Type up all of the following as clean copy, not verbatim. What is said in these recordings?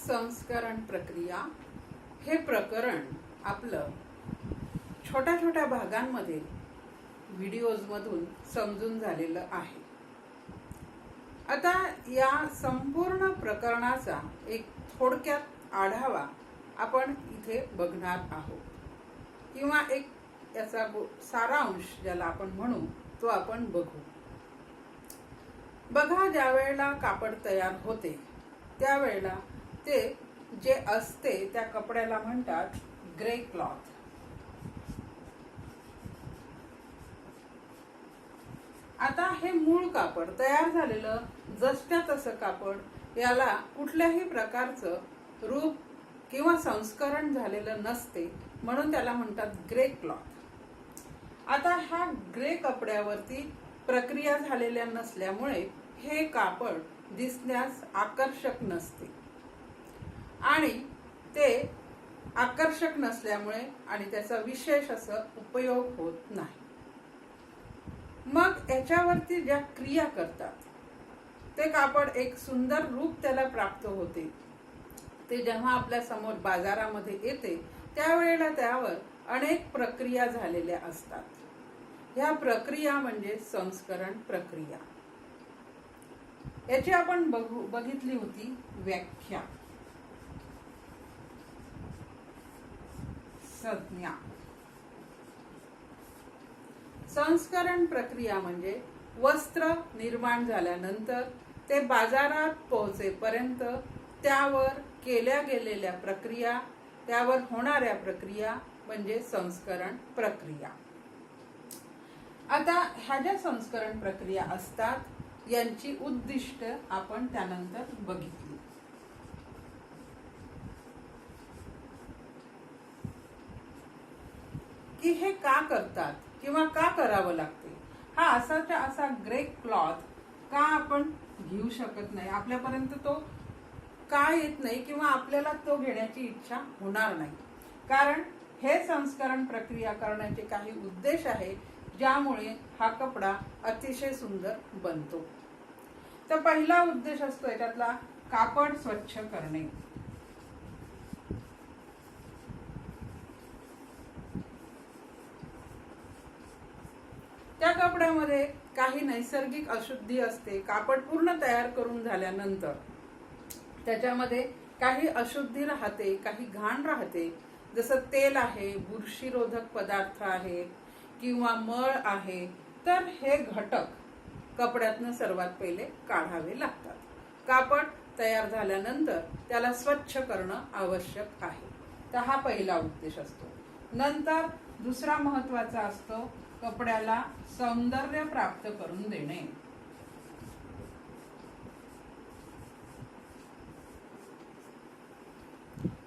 संस्करण प्रक्रिया हे प्रकरण आपलं छोट्या छोट्या भागांमध्ये व्हिडिओजमधून समजून झालेलं आहे. आता या संपूर्ण प्रकरणाचा एक थोडक्यात आढावा आपण इथे बघणार आहोत किंवा एक याचा सारांश ज्याला आपण म्हणू तो आपण बघू. बघा, ज्या वेळेला कापड तयार होते त्यावेळेला ते जे असते त्या कपड्याला म्हणतात ग्रे क्लॉथ. आता हे मूळ कापड तयार झालेलं जसच्या तसं कापड याला कुठल्याही प्रकारचं रूप किंवा संस्करण झालेलं नसते, म्हणून त्याला म्हणतात ग्रे क्लॉथ. आता ह्या ग्रे कपड्यावरती प्रक्रिया झालेल्या नसल्यामुळे हे कापड दिसण्यास आकर्षक नसते आणि ते आकर्षक नसल्यामुळे आणि त्याचा विशेष असं उपयोग होत नाही. मग याच्यावरती ज्या क्रिया करतात ते कापड एक सुंदर रूप त्याला प्राप्त होते. ते जेव्हा आपल्या समोर बाजारामध्ये येते त्यावेळेला त्यावर अनेक प्रक्रिया झालेल्या असतात. ह्या प्रक्रिया म्हणजे संस्करण प्रक्रिया. याची आपण बघितली होती व्याख्या, संज्ञा. संस्करण प्रक्रिया म्हणजे वस्त्र निर्माण झाल्यानंतर ते बाजारात पोहोचेपर्यंत त्यावर केल्या गेलेल्या प्रक्रिया, त्यावर होणाऱ्या प्रक्रिया म्हणजे संस्करण प्रक्रिया. आता ह्या ज्या संस्करण प्रक्रिया असतात यांची उद्दिष्ट आपण त्यानंतर बघितली. की हे का करतात किंवा का करावं लागते. हा असाच्या असा ग्रे क्लॉथ का आपण घेऊ शकत नाही, आपल्यापर्यंत तो का येत नाही किंवा आपल्याला तो घेण्याची इच्छा होणार नाही. कारण हे संस्करण प्रक्रिया करण्याचे काही उद्देश आहे ज्यामुळे हा कपडा अतिशय सुंदर बनतो. तर पहिला उद्देश असतो याच्यातला कापड स्वच्छ करणे. त्या कपड्यामध्ये काही नैसर्गिक अशुद्धी असते. कापड पूर्ण तयार करून झाल्यानंतर त्याच्यामध्ये काही अशुद्धी राहते, काही घाण राहते, जसं तेल आहे, बुरशीरोधक पदार्थ आहे किंवा मळ आहे. तर हे घटक कपड्यातनं सर्वात पहिले काढावे लागतात. कापड तयार झाल्यानंतर त्याला स्वच्छ करणं आवश्यक आहे. तर हा पहिला उद्देश असतो. नंतर दुसरा महत्वाचा असतो कपड्याला सौंदर्य प्राप्त करून देणे.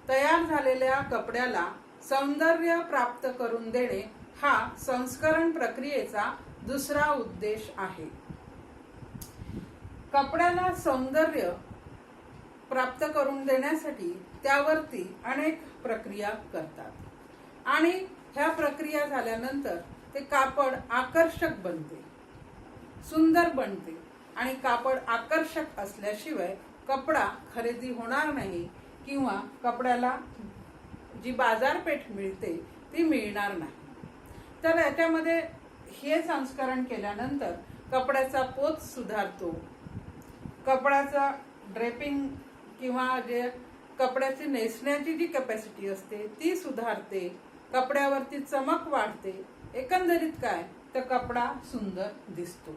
तयार झालेल्या कपड्याला सौंदर्य प्राप्त करून देणे हा संस्करण प्रक्रियेचा दुसरा उद्देश आहे. कपड्याला सौंदर्य प्राप्त करून देण्यासाठी त्यावरती अनेक प्रक्रिया करतात आणि ह्या प्रक्रिया झाल्यानंतर ते कापड आकर्षक बनते, सुंदर बनते आणि कापड आकर्षक असल्याशिवाय कपडा खरेदी होणार नाही किंवा कपड्याला जी बाजारपेठ मिळते ती मिळणार नाही. तर याच्यामध्ये हे संस्करण केल्यानंतर कपड्याचा पोत सुधारतो, कपड्याचा ड्रेपिंग किंवा जे कपड्याची नेसण्याची जी कॅपॅसिटी असते ती सुधारते, कपड्यावरती चमक वाढते. एकंदरीत काय तर कपडा सुंदर दिसतो.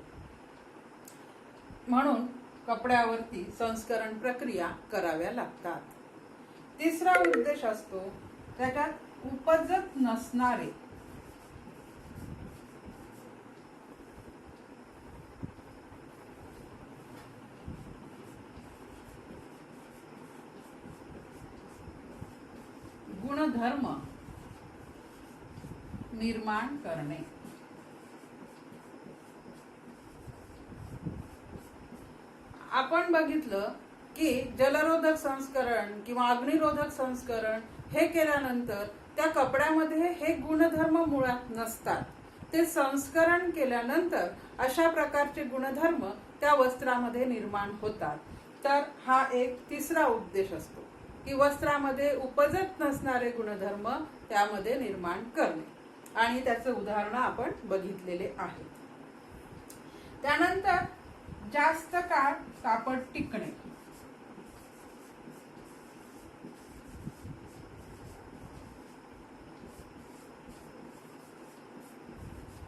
म्हणून कपड्यावरती संस्करण प्रक्रिया कराव्या लागतात. तिसरा उद्देश असतो त्याच्यात उपजत नसणारे गुणधर्म निर्माण करणे. आपण बघितलं की जलरोधक संस्करण किंवा अग्निरोधक संस्करण हे केल्यानंतर त्या कपड्यामध्ये हे गुणधर्म मुळात नसतात. ते संस्करण केल्यानंतर अशा प्रकारचे गुणधर्म त्या वस्त्रामध्ये निर्माण होतात. तर हा एक तिसरा उद्देश असतो. की वस्त्रामध्ये उपजत नसणारे गुणधर्म त्यामध्ये निर्माण करणे, आणि त्याचं उदाहरण आपण बघितलेले आहेत. त्यानंतर जास्त काळ कापड टिकणे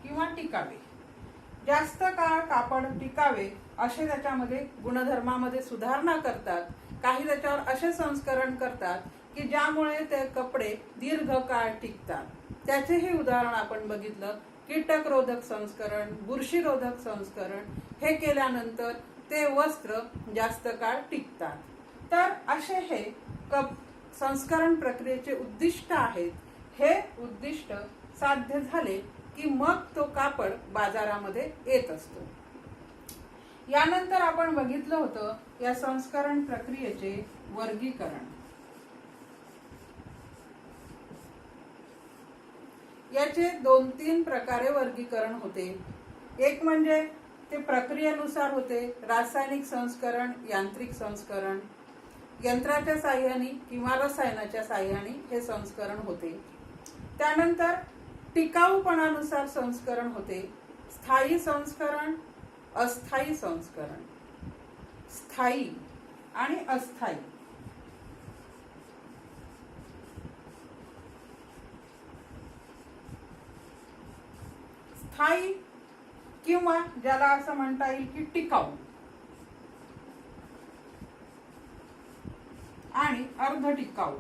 किंवा टिकावे. जास्त काळ कापड टिकावे असे त्याच्यामध्ये गुणधर्मामध्ये सुधारणा करतात. काही त्याच्यावर असे संस्करण करतात की ज्यामुळे ते कपडे दीर्घकाळ टिकतात. त्याचेही उदाहरण आपण बघितलं. कीटकरोधक संस्करण, बुरशीरोधक संस्करण हे केल्यानंतर ते वस्त्र जास्त काळ टिकतात. तर असे हे संस्करण प्रक्रियेचे उद्दिष्ट आहेत. हे उद्दिष्ट साध्य झाले की मग तो कापड बाजारामध्ये येत असतो. यानंतर आपण बघितलं होतं या संस्करण प्रक्रियेचे वर्गीकरण. याचे 2-3 प्रकारे वर्गीकरण होते. एक म्हणजे ते प्रक्रियेनुसार होते. रासायनिक संस्करण, यांत्रिक संस्करण, यंत्राच्या साहाय्याने किंवा रसायनाच्या साहाय्याने हे संस्करण होते. त्यानंतर टिकाऊपणानुसार संस्करण होते. स्थायी संस्करण, अस्थायी संस्करण. स्थायी आणि अस्थायी. स्थायी किंवा ज्याला असं म्हणता येईल की टिकाऊ, आणि अर्ध टिकाऊ.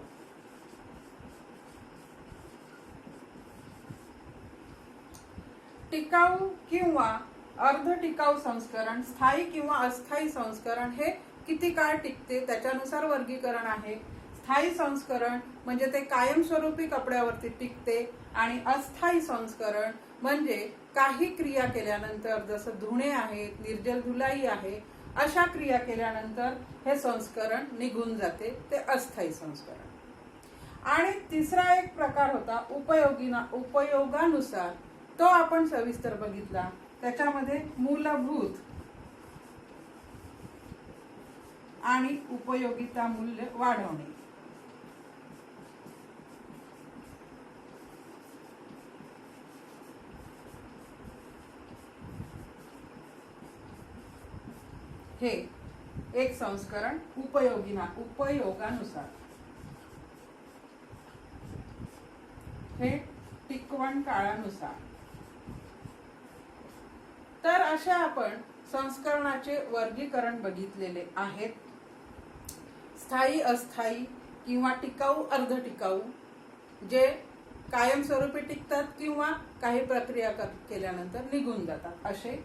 टिकाऊ किंवा अर्ध टिकाऊ संस्करण, स्थायी किंवा अस्थायी संस्करण हे किती काळ टिकते त्याच्यानुसार वर्गीकरण आहे. स्थायी संस्करण म्हणजे ते कायमस्वरूपी कपड्यावरती टिकते, आणि अस्थायी संस्करण म्हणजे काही क्रिया केल्यानंतर, जसं धुणे आहेत, निर्जल धुलाई आहे, अशा क्रिया केल्यानंतर हे संस्करण निघून जाते, ते अस्थायी संस्करण. आणि तिसरा एक प्रकार होता उपयोगानुसार. तो आपण सविस्तर बघितला. त्याच्यामध्ये मूलभूत आणि उपयोगिता मूल्य वाढवणे. हे एक संस्करण उपयोगानुसार. हे टिकवण काळानुसार. तर असे आपण संस्करणाचे वर्गीकरण बघितलेले आहेत. स्थायी, अस्थायी किंवा टिकाऊ, अर्ध टिकाऊ, जे कायमस्वरूपी टिकतात किंवा काही प्रक्रिया केल्यानंतर निघून जातात असे.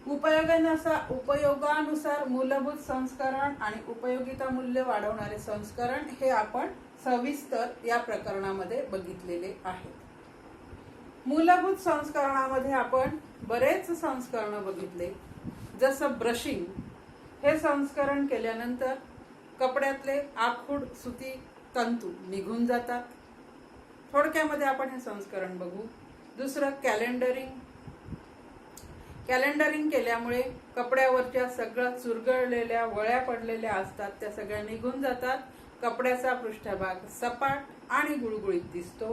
उपयोगानुसार मूलभूत संस्करण आणि उपयोगिता मूल्य वाढवणारे संस्करण हे आपण सविस्तर या प्रकरणामध्ये बघितलेले आहेत. मूलभूत संस्करणामध्ये आपण बरेच संस्करण बघितले. जसं ब्रशिंग. हे संस्करण केल्यानंतर कपड्यातले आखूड सुती तंतू निघून जातात. थोडक्यामध्ये आपण हे संस्करण बघू. दुसरं कॅलेंडरिंग. कॅलेंडरिंग केल्यामुळे कपड्यावरच्या सगळ्या चुरगळलेल्या वळ्या पडलेल्या असतात त्या सगळ्या निघून जातात. कपड्याचा पृष्ठभाग सपाट आणि गुळगुळीत दिसतो.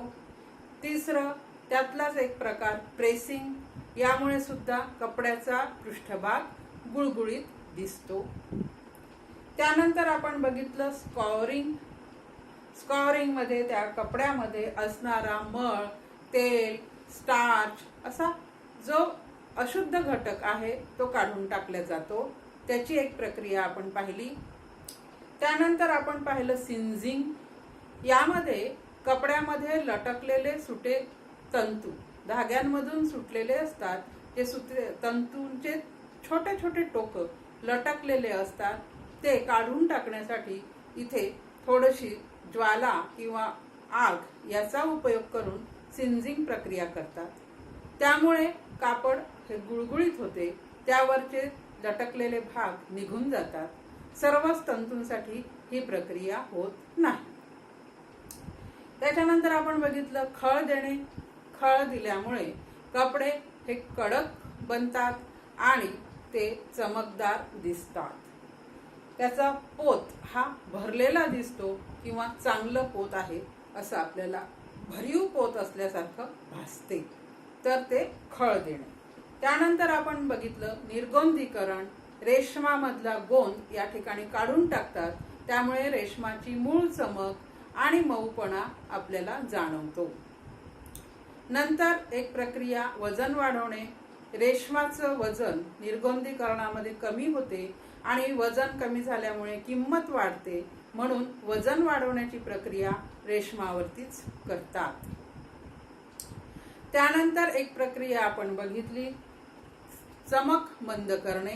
तिसरं त्यातलाच एक प्रकार प्रेसिंग. यामुळे सुद्धा कपड्याचा पृष्ठभाग गुळगुळीत दिसतो. त्यानंतर आपण बघितलं स्कॉरिंग. स्कॉरिंग मध्ये त्या कपड्यामध्ये असणारा मळ, तेल, स्टार्च असा जो अशुद्ध घटक आहे तो काढून टाकला जातो. त्याची एक प्रक्रिया आपण पाहिली. त्यानंतर आपण पाहिलं सिंजिंग. यामध्ये कपड्यामध्ये लटकलेले सुटे तंतू, धाग्यांमधून सुटलेले असतात, ते सुटे तंतूंचे छोटे छोटे टोक लटकलेले असतात, ते काढून टाकण्यासाठी इथे थोडीशी ज्वाला किंवा आग याचा उपयोग करून सिंजिंग प्रक्रिया करतात. त्यामुळे कापड हे गुळगुळीत होते, त्यावरचे लटकलेले भाग निघून जातात. सर्वच तंतूंसाठी ही प्रक्रिया होत नाही. त्याच्यानंतर आपण बघितलं खळ देणे. खळ दिल्यामुळे कपडे हे कडक बनतात आणि ते चमकदार दिसतात. त्याचा पोत हा भरलेला दिसतो किंवा चांगलं पोत आहे असं आपल्याला भरीव पोत असल्यासारखं भासते, तर ते खळ देणे. त्यानंतर आपण बघितलं निर्गोंदीकरण. रेशमामधला गोंद या ठिकाणी काढून टाकतात, त्यामुळे रेशमाची मूळ चमक आणि मऊपणा आपल्याला जाणवतो. नंतर एक प्रक्रिया वजन वाढवणे. रेशमाचं वजन निर्गोंदीकरणामध्ये कमी होते आणि वजन कमी झाल्यामुळे किंमत वाढते, म्हणून वजन वाढवण्याची प्रक्रिया रेशमावरतीच करतात. त्यानंतर एक प्रक्रिया आपण बघितली चमक मंद करणे.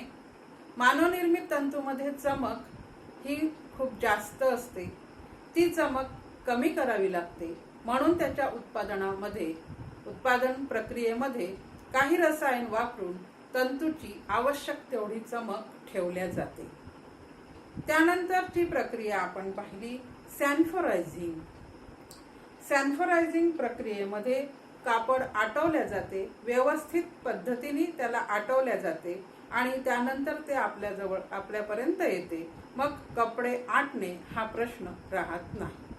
मानवनिर्मित तंतूमध्ये चमक ही खूप जास्त असते, ती चमक कमी करावी लागते, म्हणून त्याच्या उत्पादन प्रक्रियेमध्ये काही रसायन वापरून तंतूची आवश्यक तेवढी चमक ठेवल्या जाते. त्यानंतरची प्रक्रिया आपण पाहिली सॅन्फोरायझिंग. सॅन्फोरायझिंग प्रक्रियेमध्ये कापड आटवल्या जाते, व्यवस्थित पद्धतीने त्याला आटवल्या जाते आणि त्यानंतर ते आपल्यापर्यंत येते. मग कपडे आटणे हा प्रश्न राहत नाही.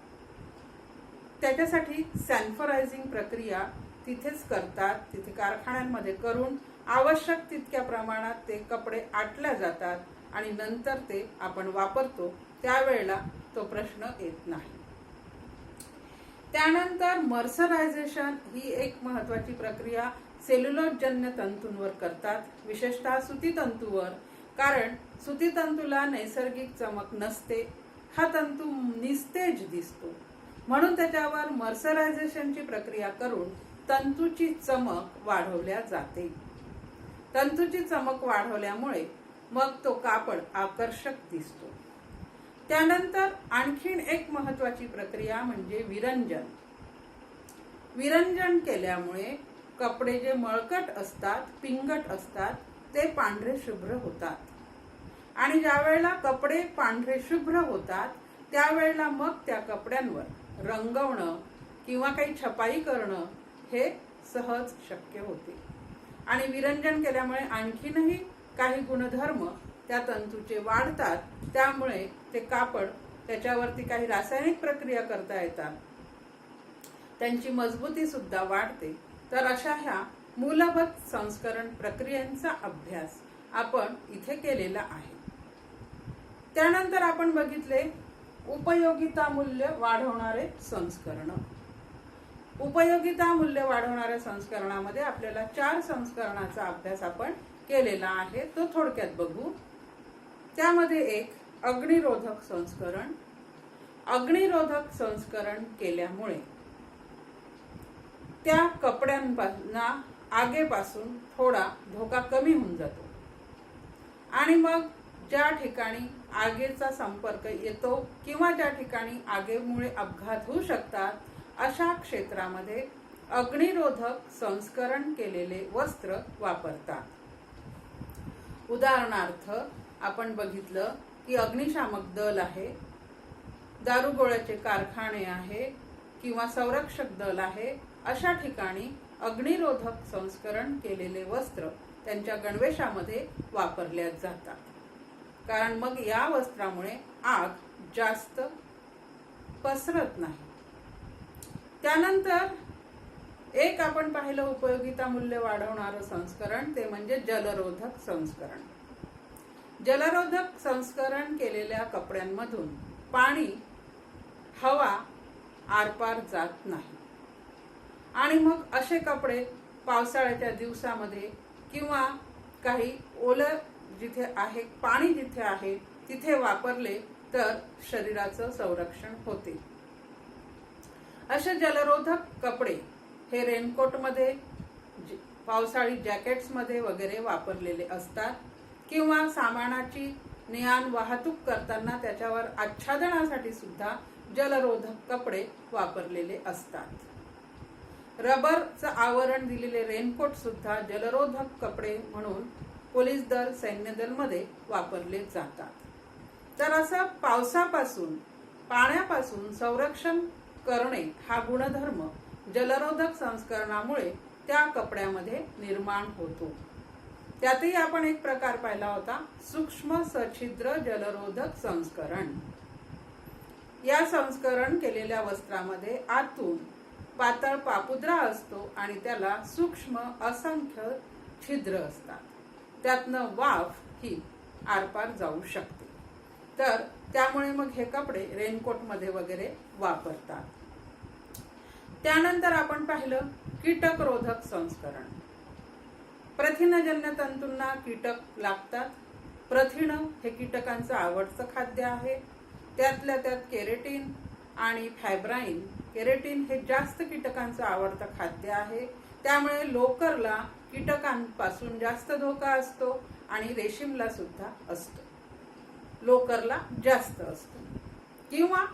त्याच्यासाठी सॅन्फोरायझिंग प्रक्रिया तिथेच करतात, तिथे कारखान्यांमध्ये करून आवश्यक तितक्या प्रमाणात ते कपडे आटल्या जातात आणि नंतर ते आपण वापरतो, त्यावेळेला तो प्रश्न येत नाही. त्यानंतर मर्सरायझेशन ही एक महत्वाची प्रक्रिया सेल्युलोजजन्य तंतूंवर करतात, विशेषतः सुती तंतूवर. कारण सुती तंतूला नैसर्गिक चमक नसते, हा तंतू निस्तेज दिसतो, म्हणून त्याच्यावर मर्सरायझेशनची प्रक्रिया करून तंतूची चमक वाढवल्या जाते. तंतूची चमक वाढवल्यामुळे मग तो कापड आकर्षक दिसतो. त्यानंतर आणखीन एक महत्वाची प्रक्रिया म्हणजे विरंजन. विरंजन केल्यामुळे कपडे जे मळकट असतात, पिंगट असतात, ते पांढरे शुभ्र होतात. आणि ज्या वेळेला कपडे पांढरे शुभ्र होतात, त्यावेळेला मग त्या कपड्यांवर रंगवणं किंवा काही छपाई करणं हे सहज शक्य होते. आणि विरंजन केल्यामुळे आणखीनही काही गुणधर्म त्या तंतूचे वाढतात, त्यामुळे ते कापड त्याच्यावरती काही रासायनिक प्रक्रिया करता येतात, त्यांची मजबूती सुद्धा वाढते. तर अशा ह्या मूलभूत संस्करण प्रक्रियांचा अभ्यास आपण इथे केलेला आहे. त्यानंतर आपण बघितले उपयोगिता मूल्य वाढवणारे संस्करण. उपयोगिता मूल्य वाढवणाऱ्या संस्करणामध्ये आपल्याला 4 संस्करणाचा अभ्यास आपण केलेला आहे, तो थोडक्यात बघू. त्यामध्ये एक अग्निरोधक संस्करण. अग्निरोधक संस्करण केल्यामुळे त्या कपड्यांना आगेपासून थोडा धोका कमी होऊन जातो आणि मग ज्या ठिकाणी आगेचा संपर्क येतो किंवा ज्या ठिकाणी आगेमुळे अपघात होऊ शकतात, अशा क्षेत्रामध्ये अग्निरोधक संस्करण केलेले वस्त्र वापरतात. उदाहरणार्थ आपण बघितलं की अग्निशामक दल आहे, दारुगोळ्याचे कारखाने आहे किंवा संरक्षक दल आहे, अशा ठिकाणी अग्निरोधक संस्करण केलेले वस्त्र त्यांच्या गणवेशामध्ये वापरले जातात. कारण मग या वस्त्रामुळे आग जास्त पसरत नाही. त्यानंतर एक आपण पाहिलं उपयोगिता मूल्य वाढवणारं संस्करण, ते म्हणजे जलरोधक संस्करण. जलरोधक संस्करण केलेल्या कपड्यांमधून पाणी, हवा आरपार जात नाही आणि मग असे कपडे पावसाळ्याच्या दिवसामध्ये किंवा काही ओलं जिथे आहे, पाणी जिथे आहे, तिथे वापरले तर शरीराचं संरक्षण होते. असे जलरोधक कपडे हे रेनकोटमध्ये, पावसाळी जॅकेट्समध्ये वगैरे वापरलेले असतात किंवा सामानाची ने-आण वाहतूक करताना त्याच्यावर आच्छादनासाठी सुद्धा जलरोधक कपडे वापरलेले असतात. रबरचं आवरण दिलेले रेनकोट सुद्धा जलरोधक कपडे म्हणून पोलीस दल, सैन्य दलमध्ये वापरले जातात. तर असं पावसापासून, पाण्यापासून संरक्षण करणे हा गुणधर्म जलरोधक संस्करणामुळे त्या कपड्यामध्ये निर्माण होतो. त्यातही आपण एक प्रकार पाहिला होता सूक्ष्म सछिद्र जलरोधक संस्करण. या संस्करण केलेल्या वस्त्रामध्ये आतून पातळ पापुद्रा असतो आणि त्याला सूक्ष्म असंख्य छिद्र असतात. त्यातनं वाफ ही आरपार जाऊ शकते. तर त्यामुळे मग हे कपडे रेनकोट मध्ये वगैरे वापरतात. त्यानंतर आपण पाहिलं कीटकरोधक संस्करण. प्रथिनजन्य तंतूंना कीटक लागतात. प्रथिन हे कीटकांचं आवडतं खाद्य आहे. त्यातल्या त्यात केरेटिन आणि फायब्राइन. केरेटिन हे जास्त कीटकांचं आवडतं खाद्य आहे. त्यामुळे लोकरला कीटकांपासून जास्त धोका असतो आणि रेशीमला सुद्धा असतो. लोकरला जास्त असतो किंवा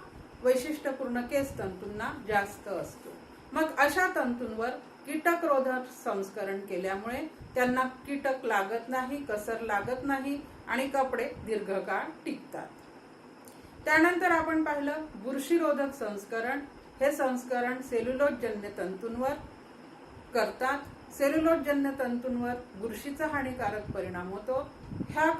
वैशिष्ट्यपूर्ण केस तंतूंना जास्त असतो. मग अशा तंतूंवर कीटकरोधक संस्करण केल्यामुळे त्यांना कीटक लागत नाही, कसर लागत नाही आणि कपडे दीर्घकाळ टिकतात. त्यानंतर आपण पाहिलं बुरशीरोधक संस्करण. हे संस्करण सेल्युलोजजन्य तंतूंवर करतात. सेल्युलोजजन्य तंतूंवर बुरशीचा हानिकारक परिणाम होतो.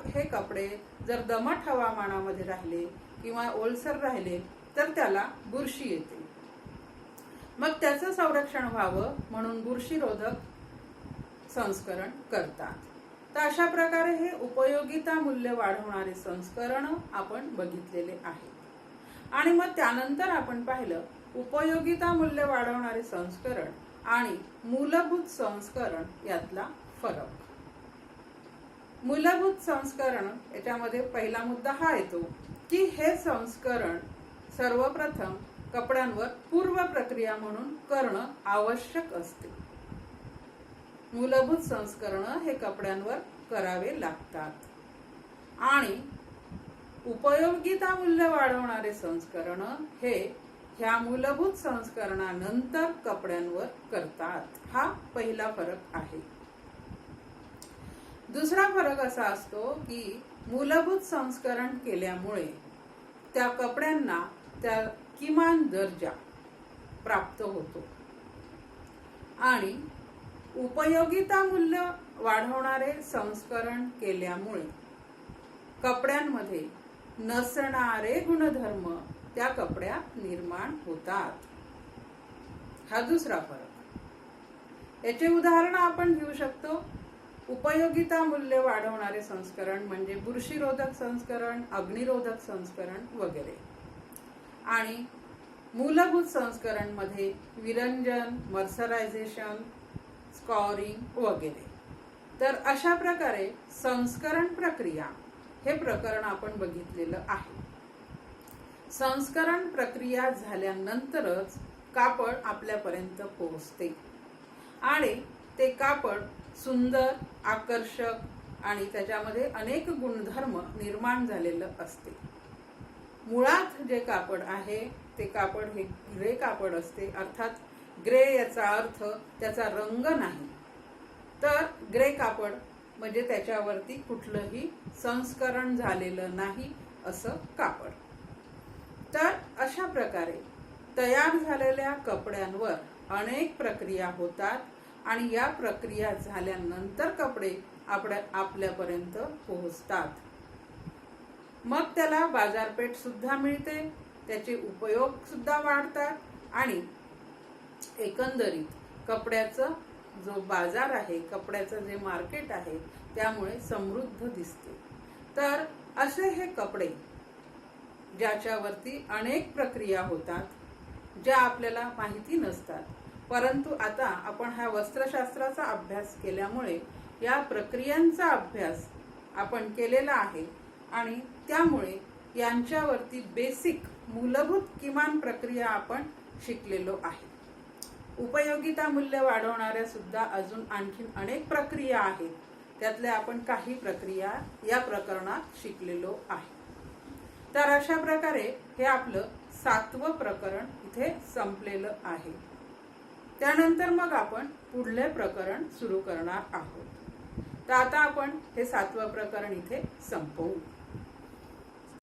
हे कपडे जर दमट हवामानामध्ये राहिले किंवा ओलसर राहिले तर त्याला बुरशी येते. मग त्याचं संरक्षण व्हावं म्हणून बुरशीरोधक संस्करण करतात. तर अशा प्रकारे हे उपयोगिता मूल्य वाढवणारे संस्करण आपण बघितलेले आहे. आणि मग त्यानंतर आपण पाहिलं उपयोगिता मूल्य वाढवणारे संस्करण आणि मूलभूत संस्करण यातला फरक. मूलभूत संस्करण याच्यामध्ये पहिला मुद्दा हा येतो की हे संस्करण सर्वप्रथम कपड्यांवर पूर्व प्रक्रिया म्हणून करणं आवश्यक असते. मूलभूत संस्करण हे कपड्यांवर करावे लागतात. आणि उपयोगिता मूल्य वाढवणारे संस्करण हे ह्या मूलभूत संस्करणानंतर कपड्यांवर करतात. हा पहिला फरक आहे. दुसरा फरक असा असतो की मूलभूत संस्करण केल्यामुळे त्या कपड्यांना त्या किमान दर्जा प्राप्त होतो आणि उपयोगिता मूल्य वाढवणारे संस्करण केल्यामुळे कपड्यांमध्ये नसणारे गुणधर्म त्या कपड्यात निर्माण होतात. हा दुसरा फरक. याचे उदाहरण आपण घेऊ शकतो. उपयोगिता मूल्य वाढवणारे संस्करण म्हणजे बुरशीरोधक संस्करण, अग्निरोधक संस्करण वगैरे. आणि मूलभूत संस्करण मध्ये विरंजन, मर्सरायझेशन, स्कॉरिंग वगैरे. तर अशा प्रकारे संस्करण प्रक्रिया हे प्रकरण आपण बघितलेलं आहे. संस्करण प्रक्रिया झाल्यानंतरच कापड आपल्यापर्यंत पोहोचते आणि ते कापड सुंदर, आकर्षक आणि त्याच्यामध्ये अनेक गुणधर्म निर्माण झालेलं असते. मुळात जे कापड आहे ते कापड हे ग्रे कापड असते. अर्थात ग्रे याचा अर्थ त्याचा रंग नाही, तर ग्रे कापड म्हणजे त्याच्यावरती कुठलंही संस्करण झालेलं नाही असं कापड. तर अशा प्रकारे तयार झालेल्या कपड्यांवर अनेक प्रक्रिया होतात आणि या प्रक्रिया झाल्यानंतर कपडे आपल्यापर्यंत पोहोचतात. मग त्याला बाजारपेठ सुद्धा मिळते, त्याचे उपयोग सुद्धा वाढतात आणि एकंदरीत कपड्याचं जो बाजार आहे, कपड्याचं जे मार्केट आहे त्यामुळे समृद्ध दिसते. तर असे हे कपडे ज्याच्यावरती अनेक प्रक्रिया होतात, ज्या आपल्याला माहिती नसतात, परंतु आता आपण हा वस्त्रशास्त्राचा अभ्यास केल्यामुळे या प्रक्रियांचा अभ्यास आपण केलेला आहे आणि त्यामुळे यांच्यावरती बेसिक मूलभूत किमान प्रक्रिया आपण शिकलेलो आहे. उपयोगिता मूल्य वाढवणाऱ्या सुद्धा अजून आणखीन अनेक प्रक्रिया आहेत. त्यातल्या आपण काही प्रक्रिया या प्रकरणात शिकलेलो आहे. तर अशा प्रकारे हे आपलं 7वं प्रकरण इथे संपलेलं आहे. त्यानंतर मग आपण पुढले प्रकरण सुरू करणार आहोत. तर आता आपण हे 7वं प्रकरण इथे संपवू.